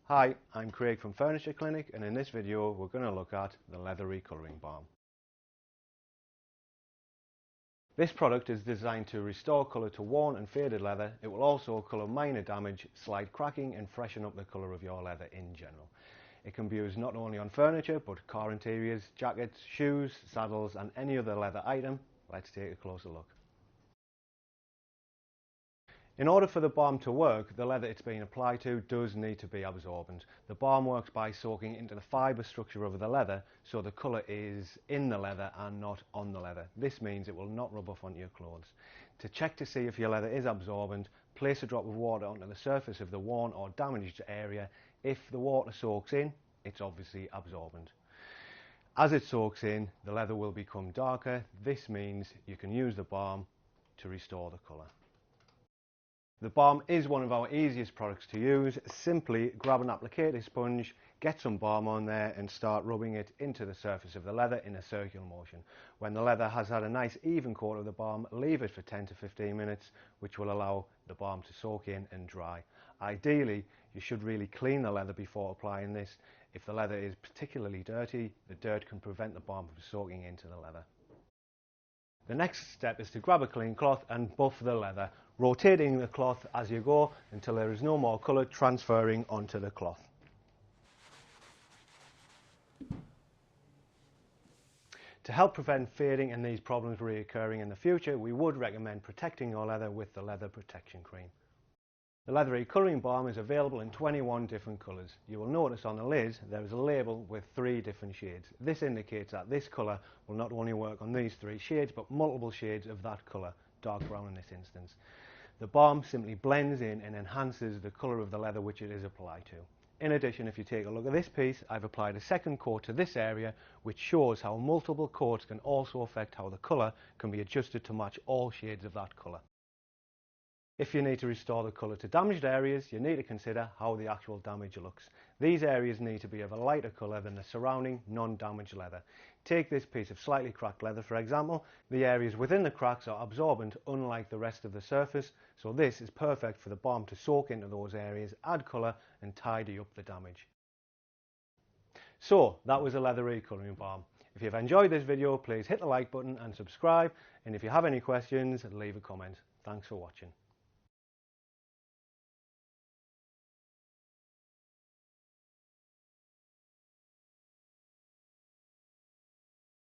Hi, I'm Craig from Furniture Clinic, and in this video we're going to look at the Leather Recolouring Balm. This product is designed to restore colour to worn and faded leather. It will also colour minor damage, slight cracking and freshen up the colour of your leather in general. It can be used not only on furniture but car interiors, jackets, shoes, saddles and any other leather item. Let's take a closer look. In order for the balm to work, the leather it's being applied to does need to be absorbent. The balm works by soaking into the fibre structure of the leather, so the colour is in the leather and not on the leather. This means it will not rub off onto your clothes. To check to see if your leather is absorbent, place a drop of water onto the surface of the worn or damaged area. If the water soaks in, it's obviously absorbent. As it soaks in, the leather will become darker. This means you can use the balm to restore the colour. The balm is one of our easiest products to use. Simply grab an applicator sponge, get some balm on there and start rubbing it into the surface of the leather in a circular motion. When the leather has had a nice even coat of the balm, leave it for 10 to 15 minutes, which will allow the balm to soak in and dry. Ideally, you should really clean the leather before applying this. If the leather is particularly dirty, the dirt can prevent the balm from soaking into the leather. The next step is to grab a clean cloth and buff the leather, rotating the cloth as you go until there is no more colour transferring onto the cloth. To help prevent fading and these problems reoccurring in the future, we would recommend protecting your leather with the leather protection cream. The Leather Recolouring Balm is available in 21 different colours. You will notice on the lid there is a label with 3 different shades. This indicates that this colour will not only work on these 3 shades but multiple shades of that colour, dark brown in this instance. The balm simply blends in and enhances the colour of the leather which it is applied to. In addition, if you take a look at this piece, I've applied a second coat to this area which shows how multiple coats can also affect how the colour can be adjusted to match all shades of that colour. If you need to restore the colour to damaged areas, you need to consider how the actual damage looks. These areas need to be of a lighter colour than the surrounding non-damaged leather. Take this piece of slightly cracked leather for example. The areas within the cracks are absorbent unlike the rest of the surface, so this is perfect for the balm to soak into those areas, add colour and tidy up the damage. So that was the Leather Recolouring Balm. If you've enjoyed this video, please hit the like button and subscribe, and if you have any questions, leave a comment. Thanks for watching.